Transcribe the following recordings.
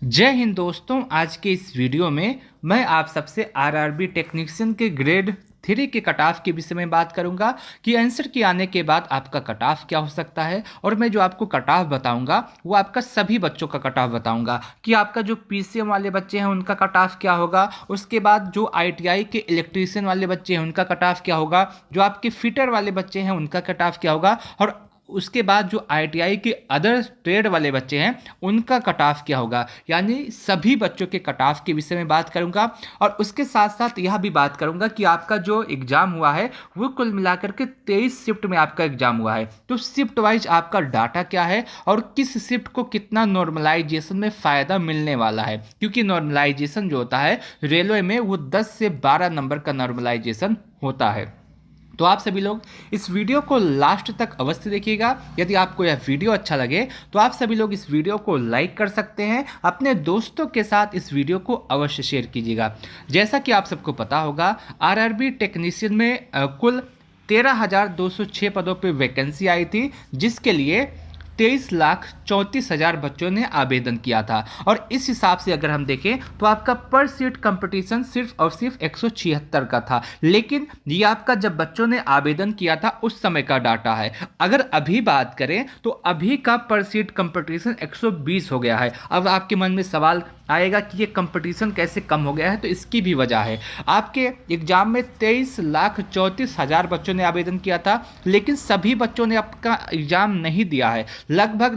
जय हिंद दोस्तों। आज के इस वीडियो में मैं आप सबसे आरआरबी टेक्नीशियन के ग्रेड 3 के कट ऑफ के विषय में बात करूंगा कि आंसर के आने के बाद आपका कट ऑफ क्या हो सकता है। और मैं जो आपको कट ऑफ बताऊंगा वो आपका सभी बच्चों का कट ऑफ बताऊंगा कि आपका जो पीसीएम वाले बच्चे हैं उनका कट ऑफ क्या होगा, उसके बाद जो आईटीआई के इलेक्ट्रीशियन वाले बच्चे हैं उनका कट ऑफ क्या होगा, जो आपके फिटर वाले बच्चे हैं उनका कट ऑफ क्या होगा, और उसके बाद जो आईटीआई के अदर ट्रेड वाले बच्चे हैं उनका कट ऑफ क्या होगा। यानी सभी बच्चों के कट ऑफ के विषय में बात करूंगा और उसके साथ साथ यह भी बात करूंगा कि आपका जो एग्ज़ाम हुआ है वो कुल मिलाकर के 23 शिफ्ट में आपका एग्ज़ाम हुआ है, तो शिफ्ट वाइज आपका डाटा क्या है और किस शिफ्ट को कितना नॉर्मलाइजेशन में फ़ायदा मिलने वाला है। क्योंकि नॉर्मलाइजेशन जो होता है रेलवे में वो 10 से 12 नंबर का नॉर्मलाइजेशन होता है। तो आप सभी लोग इस वीडियो को लास्ट तक अवश्य देखिएगा। यदि आपको यह वीडियो अच्छा लगे तो आप सभी लोग इस वीडियो को लाइक कर सकते हैं, अपने दोस्तों के साथ इस वीडियो को अवश्य शेयर कीजिएगा। जैसा कि आप सबको पता होगा आरआरबी टेक्नीशियन में कुल 13,206 पदों पर वैकेंसी आई थी, जिसके लिए 23,34,000 बच्चों ने आवेदन किया था। और इस हिसाब से अगर हम देखें तो आपका पर सीट कंपटीशन सिर्फ और सिर्फ 176 का था। लेकिन ये आपका जब बच्चों ने आवेदन किया था उस समय का डाटा है। अगर अभी बात करें तो अभी का पर सीट कंपटीशन 120 हो गया है। अब आपके मन में सवाल आएगा कि ये कंपटीशन कैसे कम हो गया है, तो इसकी भी वजह है। आपके एग्जाम में 23,34,000 बच्चों ने आवेदन किया था, लेकिन सभी बच्चों ने आपका एग्जाम नहीं दिया है। लगभग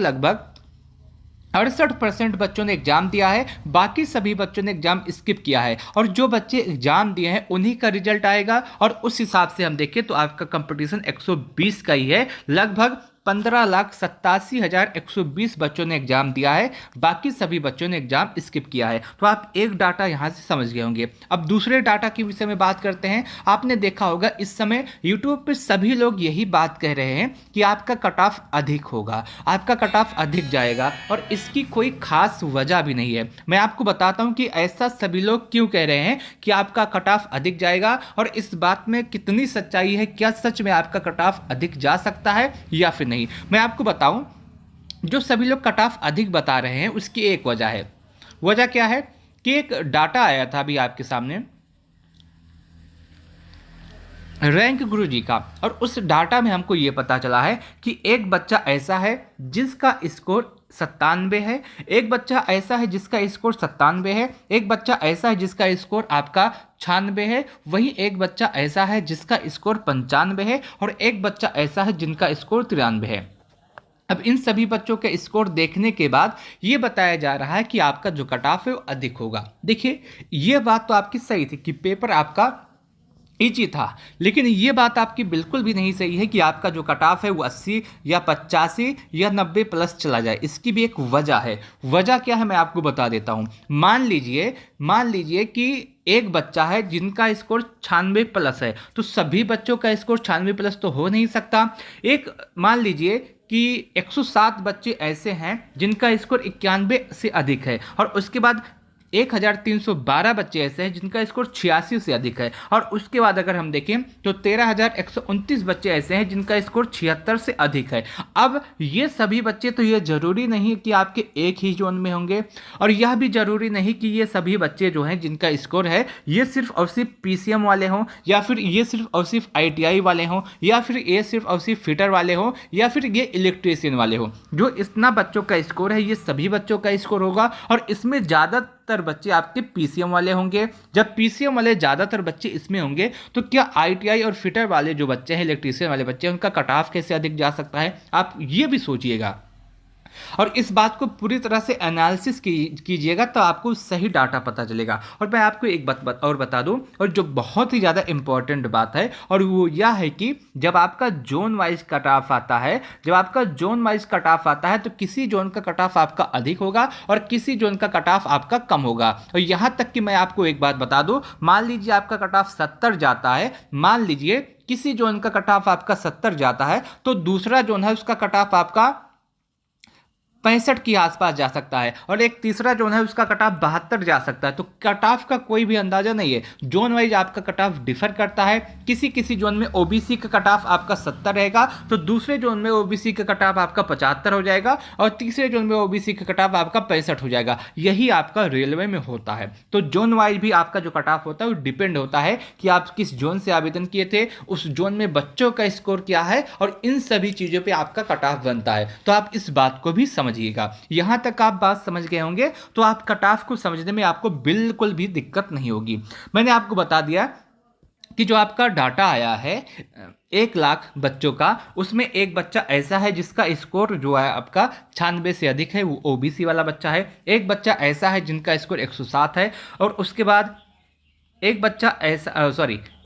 68% बच्चों ने एग्जाम दिया है, बाकी सभी बच्चों ने एग्जाम स्किप किया है। और जो बच्चे एग्जाम दिए हैं उन्हीं का रिजल्ट आएगा। और उस हिसाब से हम देखें तो आपका कंपटीशन 120 का ही है। लगभग 15,87,120 बच्चों ने एग्जाम दिया है, बाकी सभी बच्चों ने एग्जाम स्किप किया है। तो आप एक डाटा यहां से समझ गए होंगे। अब दूसरे डाटा के विषय में बात करते हैं। आपने देखा होगा इस समय यूट्यूब पर सभी लोग यही बात कह रहे हैं कि आपका कट ऑफ अधिक होगा, आपका कट ऑफ अधिक जाएगा, और इसकी कोई खास वजह भी नहीं है। मैं आपको बताता हूं कि ऐसा सभी लोग क्यों कह रहे हैं कि आपका कट ऑफ अधिक जाएगा, और इस बात में कितनी सच्चाई है, क्या सच में आपका कट ऑफ अधिक जा सकता है या फिर नहीं। मैं आपको बताऊं, जो सभी लोग कट ऑफ अधिक बता रहे हैं उसकी एक वजह है। वजह क्या है कि एक डाटा आया था अभी आपके सामने रैंक गुरुजी का, और उस डाटा में हमको ये पता चला है कि एक बच्चा ऐसा है जिसका स्कोर 97 है, एक बच्चा ऐसा है जिसका स्कोर 97 है, एक बच्चा ऐसा है जिसका स्कोर आपका 96 है, वहीं एक बच्चा ऐसा है जिसका स्कोर 95 है, और एक बच्चा ऐसा है जिनका स्कोर 93 है। अब इन सभी बच्चों के स्कोर देखने के बाद ये बताया जा रहा है कि आपका जो कट ऑफ है वो अधिक होगा। देखिए, ये बात तो आपकी सही थी कि पेपर आपका इजी था, लेकिन ये बात आपकी बिल्कुल भी नहीं सही है कि आपका जो कट ऑफ है वो 80 या 85 या 90 प्लस चला जाए। इसकी भी एक वजह है। वजह क्या है मैं आपको बता देता हूँ। मान लीजिए कि एक बच्चा है जिनका स्कोर 96 प्लस है, तो सभी बच्चों का स्कोर 96 प्लस तो हो नहीं सकता। एक मान लीजिए कि 107 बच्चे ऐसे हैं जिनका स्कोर 91 से अधिक है, और उसके बाद 1,312 बच्चे ऐसे हैं जिनका स्कोर 86 से अधिक है, और उसके बाद अगर हम देखें तो 13,129 बच्चे ऐसे हैं जिनका स्कोर 76 से अधिक है। अब ये सभी बच्चे, तो ये जरूरी नहीं कि आपके एक ही जोन में होंगे, और यह भी जरूरी नहीं कि ये सभी बच्चे जो हैं जिनका स्कोर है ये सिर्फ और सिर्फ पीसीएम वाले हों, या फिर ये सिर्फ और सिर्फ आईटीआई वाले हों, या फिर ये सिर्फ और सिर्फ फिटर वाले हों, या फिर ये इलेक्ट्रीशियन वाले हों। जो इतना बच्चों का स्कोर है ये सभी बच्चों का स्कोर होगा, और इसमें ज़्यादातर बच्चे आपके पीसीएम वाले होंगे। जब पीसीएम वाले ज़्यादातर बच्चे इसमें होंगे तो क्या आईटीआई और फिटर वाले जो बच्चे हैं, इलेक्ट्रीशियन वाले बच्चे हैं, उनका कट ऑफ कैसे अधिक जा सकता है, आप ये भी सोचिएगा। और इस बात को पूरी तरह से एनालिसिस कीजिएगा तो आपको सही डाटा पता चलेगा। और मैं आपको एक बात और बता दूं, और जो बहुत ही ज़्यादा इंपॉर्टेंट बात है, और वो यह है कि जब आपका जोन वाइज कट ऑफ आता है, तो किसी जोन का कट ऑफ आपका अधिक होगा और किसी जोन का कट ऑफ आपका कम होगा। और यहाँ तक कि मैं आपको एक बात बता दूं, मान लीजिए आपका कट ऑफ 70 जाता है, मान लीजिए किसी जोन का कट ऑफ आपका 70 जाता है, तो दूसरा जोन है उसका कट ऑफ आपका 65 के आसपास जा सकता है, और एक तीसरा जोन है उसका कट ऑफ 72 जा सकता है। तो कट ऑफ का कोई भी अंदाजा नहीं है, जोन वाइज आपका कट ऑफ डिफर करता है। किसी किसी जोन में ओबीसी का कट ऑफ आपका 70 रहेगा, तो दूसरे जोन में ओबीसी का कट ऑफ आपका 75 हो जाएगा, और तीसरे जोन में ओबीसी का कट ऑफ आपका 65 हो जाएगा। यही आपका रेलवे में होता है। तो जोन वाइज भी आपका जो कट ऑफ होता है वो डिपेंड होता है कि आप किस जोन से आवेदन किए थे, उस जोन में बच्चों का स्कोर क्या है, और इन सभी चीज़ों पर आपका कट ऑफ बनता है। तो आप इस बात को भी समझिएगा। यहां तक आप बात समझ गए होंगे तो आप कट ऑफ को समझने में आपको बिल्कुल भी दिक्कत नहीं होगी। मैंने आपको बता दिया कि जो आपका डाटा आया है 1 लाख बच्चों का, उसमें एक बच्चा ऐसा है जिसका स्कोर जो है आपका 96 से अधिक है, वो ओबीसी वाला बच्चा है। एक बच्चा ऐसा है जिनका स्कोर 107 है, और उसके बाद एक बच्चा ऐसा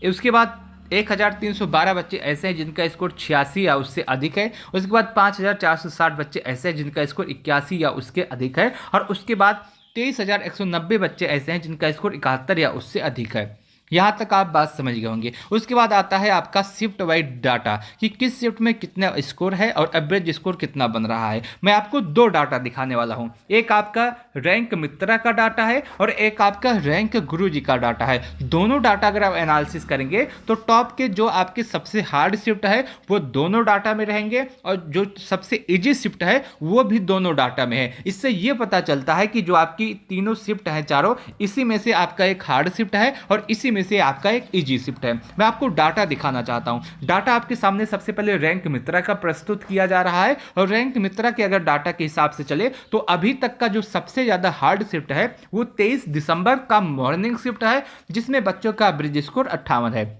उसके बाद 1312 बच्चे ऐसे हैं जिनका स्कोर 86 या उससे अधिक है। उसके बाद 5460 बच्चे ऐसे हैं जिनका स्कोर 81 या उसके अधिक है, और उसके बाद 23190 बच्चे ऐसे हैं जिनका स्कोर 71 या उससे अधिक है। यहाँ तक आप बात समझ गए होंगे। उसके बाद आता है आपका शिफ्ट वाइज डाटा कि किस शिफ्ट में कितना स्कोर है और एवरेज स्कोर कितना बन रहा है। मैं आपको 2 डाटा दिखाने वाला हूँ, एक आपका रैंक मित्रा का डाटा है और एक आपका रैंक गुरुजी का डाटा है। दोनों डाटा अगर आप एनालिसिस करेंगे तो टॉप के जो आपके सबसे हार्ड शिफ्ट है वो दोनों डाटा में रहेंगे, और जो सबसे इजी शिफ्ट है वो भी दोनों डाटा में है। इससे ये पता चलता है कि जो आपकी तीनों शिफ्ट हैं चारों, इसी में से आपका एक हार्ड शिफ्ट है और इसी में से आपका एक इजी शिफ्ट है। मैं आपको डाटा दिखाना चाहता हूं। डाटा आपके सामने सबसे पहले रैंक मित्रा का प्रस्तुत किया जा रहा है, और रैंक मित्रा के अगर डाटा के हिसाब से चले तो अभी तक का जो सबसे ज्यादा हार्ड शिफ्ट है वो 23 दिसंबर का मॉर्निंग शिफ्ट है, जिसमें बच्चों का एवरेज स्कोर 58 है।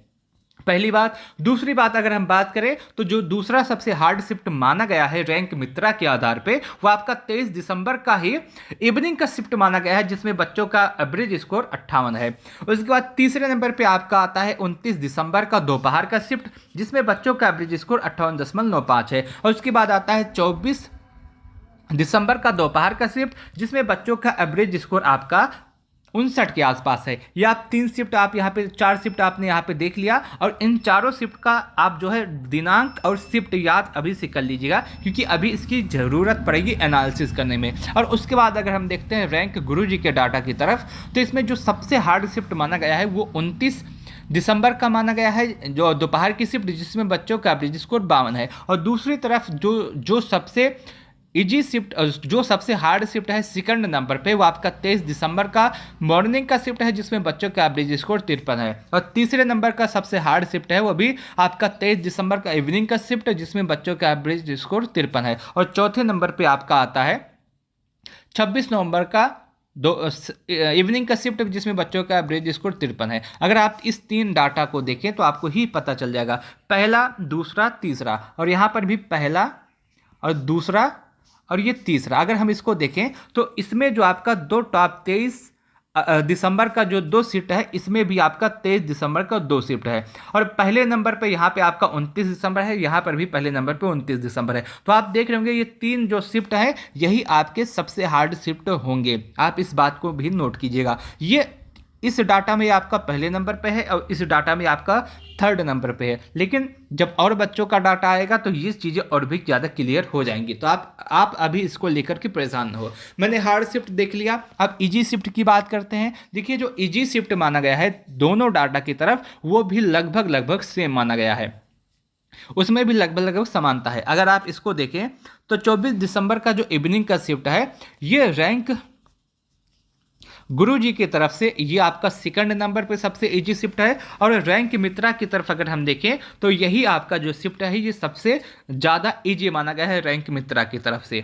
पहली बात। दूसरी बात अगर हम बात करें तो जो दूसरा सबसे हार्ड शिफ्ट माना गया है रैंक मित्रा के आधार पे, वो आपका 23 दिसंबर का ही इवनिंग का शिफ्ट माना गया है, जिसमें बच्चों का एवरेज स्कोर 58 है। उसके बाद तीसरे नंबर पे आपका आता है 29 दिसंबर का दोपहर का शिफ्ट, जिसमें बच्चों का एवरेज स्कोर 58.95 है। और उसके बाद आता है 24 दिसंबर का दोपहर का शिफ्ट, जिसमें बच्चों का एवरेज स्कोर आपका 59 के आसपास है। ये आप 3 शिफ्ट आप यहाँ पे 4 शिफ्ट आपने यहाँ पे देख लिया, और इन चारों शिफ्ट का आप जो है दिनांक और शिफ्ट याद अभी से कर लीजिएगा, क्योंकि अभी इसकी ज़रूरत पड़ेगी एनालिसिस करने में। और उसके बाद अगर हम देखते हैं रैंक गुरुजी के डाटा की तरफ, तो इसमें जो सबसे हार्ड शिफ्ट माना गया है वो 29 दिसंबर का माना गया है, जो दोपहर की शिफ्ट, जिसमें बच्चों का एवरेज स्कोर 52 है। और दूसरी तरफ जो सबसे इजी शिफ्ट, जो सबसे हार्ड शिफ्ट है सेकंड नंबर पे, वो आपका 23 दिसंबर का मॉर्निंग का शिफ्ट है, जिसमें बच्चों का एवरेज स्कोर 53 है। और तीसरे नंबर का सबसे हार्ड शिफ्ट है वो भी आपका 23 दिसंबर का इवनिंग का शिफ्ट है, जिसमें बच्चों का एवरेज स्कोर 53 है। और चौथे नंबर पे आपका आता है 26 नवंबर का इवनिंग का शिफ्ट, जिसमें बच्चों का एवरेज स्कोर 53 है। अगर आप इस 3 डाटा को देखें तो आपको ही पता चल जाएगा, पहला, दूसरा, तीसरा, और यहाँ पर भी पहला और दूसरा और ये तीसरा। अगर हम इसको देखें तो इसमें जो आपका दो टॉप 23 दिसंबर का जो 2 शिफ्ट है, इसमें भी आपका 23 दिसंबर का 2 शिफ्ट है। और पहले नंबर पे यहाँ पे आपका 29 दिसंबर है, यहाँ पर भी पहले नंबर पे 29 दिसंबर है। तो आप देख रहे होंगे ये 3 जो शिफ्ट है यही आपके सबसे हार्ड शिफ्ट होंगे। आप इस बात को भी नोट कीजिएगा। ये इस डाटा में आपका पहले नंबर पे है और इस डाटा में आपका 3rd नंबर पे है। लेकिन जब और बच्चों का डाटा आएगा तो ये चीज़ें और भी ज़्यादा क्लियर हो जाएंगी। तो आप अभी इसको लेकर के परेशान न हो। मैंने हार्ड शिफ्ट देख लिया, अब इजी शिफ्ट की बात करते हैं। देखिए जो इजी शिफ्ट माना गया है दोनों डाटा की तरफ, वो भी लगभग सेम माना गया है, उसमें भी लगभग समानता है। अगर आप इसको देखें तो 24 दिसंबर का जो इवनिंग का शिफ्ट है, ये रैंक गुरुजी की तरफ से ये आपका सेकंड नंबर पे सबसे इजी शिफ्ट है। और रैंक मित्रा की तरफ अगर हम देखें तो यही आपका जो शिफ्ट है ये सबसे ज़्यादा इजी माना गया है रैंक मित्रा की तरफ से।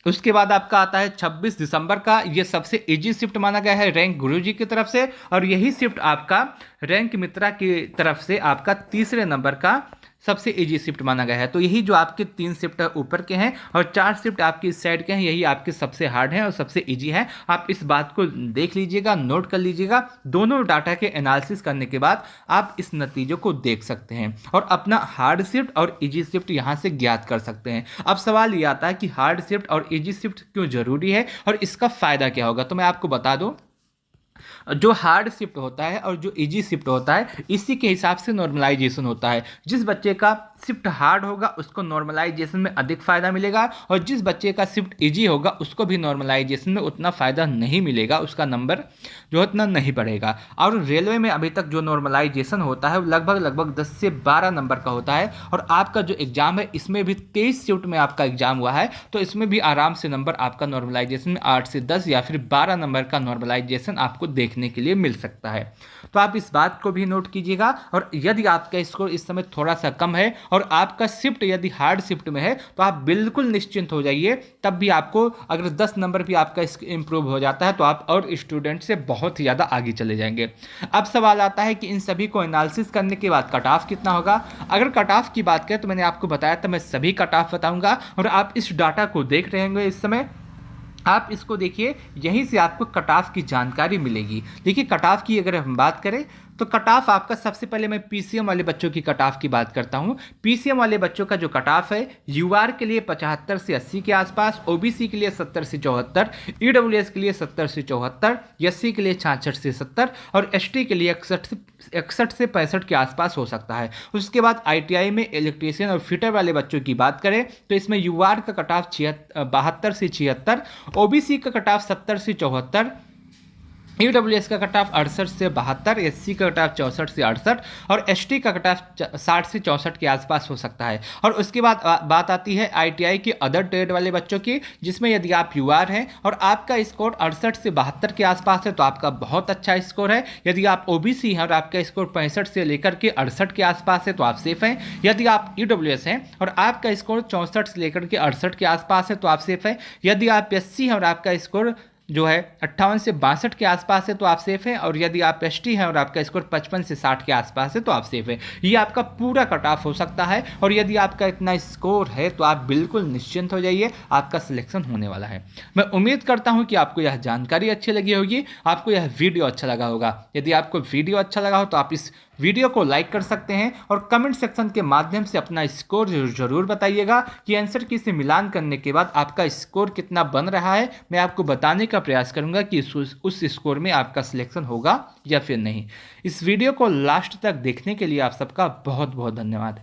उसके बाद आपका आता है 26 दिसंबर का, ये सबसे इजी शिफ्ट माना गया है रैंक गुरुजी की तरफ से। और यही शिफ्ट आपका रैंक मित्रा की तरफ से आपका तीसरे नंबर का सबसे इजी शिफ्ट माना गया है। तो यही जो आपके 3 शिफ्ट ऊपर के हैं और 4 शिफ्ट आपकी इस साइड के हैं, यही आपके सबसे हार्ड हैं और सबसे इजी हैं। आप इस बात को देख लीजिएगा, नोट कर लीजिएगा। दोनों डाटा के एनालिसिस करने के बाद आप इस नतीजों को देख सकते हैं और अपना हार्ड शिफ्ट और इजी शिफ्ट यहाँ से ज्ञात कर सकते हैं। अब सवाल ये आता है कि हार्ड शिफ्ट और इजी शिफ्ट क्यों जरूरी है और इसका फायदा क्या होगा। तो मैं आपको बता दूं, जो हार्ड शिफ्ट होता है और जो इजी शिफ्ट होता है, इसी के हिसाब से नॉर्मलाइजेशन होता है। जिस बच्चे का शिफ्ट हार्ड होगा उसको नॉर्मलाइजेशन में अधिक फ़ायदा मिलेगा, और जिस बच्चे का शिफ्ट इजी होगा उसको भी नॉर्मलाइजेशन में उतना फ़ायदा नहीं मिलेगा, उसका नंबर जो उतना नहीं बढ़ेगा। और रेलवे में अभी तक जो नॉर्मलाइजेशन होता है वो लगभग 10 से 12 नंबर का होता है, और आपका जो एग्ज़ाम है इसमें भी 23 शिफ्ट में आपका एग्ज़ाम हुआ है, तो इसमें भी आराम से नंबर आपका नॉर्मलाइजेशन में 8 से 10 या फिर 12 नंबर का नॉर्मलाइजेशन आपको देखने के लिए मिल सकता है। तो आप इस बात को भी नोट कीजिएगा। और यदि आपका स्कोर इस समय थोड़ा सा कम है और आपका शिफ्ट यदि हार्ड शिफ्ट में है तो आप बिल्कुल निश्चिंत हो जाइए। तब भी आपको अगर 10 नंबर भी आपका इंप्रूव हो जाता है तो आप और स्टूडेंट से बहुत ही ज़्यादा आगे चले जाएंगे। अब सवाल आता है कि इन सभी को एनालिसिस करने के बाद कट ऑफ कितना होगा। अगर कट ऑफ की बात करें तो मैंने आपको बताया था मैं सभी कट ऑफ बताऊंगा, और आप इस डाटा को देख रहे होंगे इस समय। आप इसको देखिए, यहीं से आपको कट ऑफ की जानकारी मिलेगी। देखिए कट ऑफ की अगर हम बात करें तो कट ऑफ आपका, सबसे पहले मैं पीसीएम वाले बच्चों की कट ऑफ की बात करता हूं। पीसीएम वाले बच्चों का जो कट ऑफ है, यूआर के लिए 75 से 80 के आसपास, ओबीसी के लिए 70 से 74, ईडब्ल्यूएस के लिए 70 से 74, एससी के लिए 66 से 70 और एसटी के लिए 61 से 65 के आसपास हो सकता है। उसके बाद आईटीआई में इलेक्ट्रीशियन और फिटर वाले बच्चों की बात करें तो इसमें यूआर का कट ऑफ 72 से 76, ओबीसी का कट ऑफ 70 से 74, ईडब्ल्यूएस का कट ऑफ 68 से 72, एससी का कट ऑफ 64 से 68 और एसटी का कट ऑफ 60 से 64 के आसपास हो सकता है। और उसके बाद बात आती है आईटीआई के अदर ट्रेड वाले बच्चों की, जिसमें यदि आप यूआर हैं और आपका स्कोर 68 से 72 के आसपास है तो आपका बहुत अच्छा स्कोर है। यदि आप ओबीसी हैं और आपका स्कोर 65 से लेकर के 68 के आसपास है तो आप सेफ हैं। यदि आप ईडब्ल्यूएस हैं और आपका स्कोर 64 से लेकर के 68 के आसपास है तो आप सेफ हैं। यदि आप एससी हैं और आपका स्कोर जो है 58 से 62 के आसपास है तो आप सेफ हैं। और यदि आप एसटी हैं और आपका स्कोर 55 से 60 के आसपास है तो आप सेफ हैं। ये आपका पूरा कट ऑफ हो सकता है, और यदि आपका इतना स्कोर है तो आप बिल्कुल निश्चिंत हो जाइए, आपका सिलेक्शन होने वाला है। मैं उम्मीद करता हूं कि आपको यह जानकारी अच्छी लगी होगी, आपको यह वीडियो अच्छा लगा होगा। यदि आपको वीडियो अच्छा लगा हो तो आप इस वीडियो को लाइक कर सकते हैं और कमेंट सेक्शन के माध्यम से अपना स्कोर जरूर बताइएगा कि आंसर की से मिलान करने के बाद आपका स्कोर कितना बन रहा है। मैं आपको बताने का प्रयास करूंगा कि उस स्कोर में आपका सिलेक्शन होगा या फिर नहीं। इस वीडियो को लास्ट तक देखने के लिए आप सबका बहुत बहुत धन्यवाद।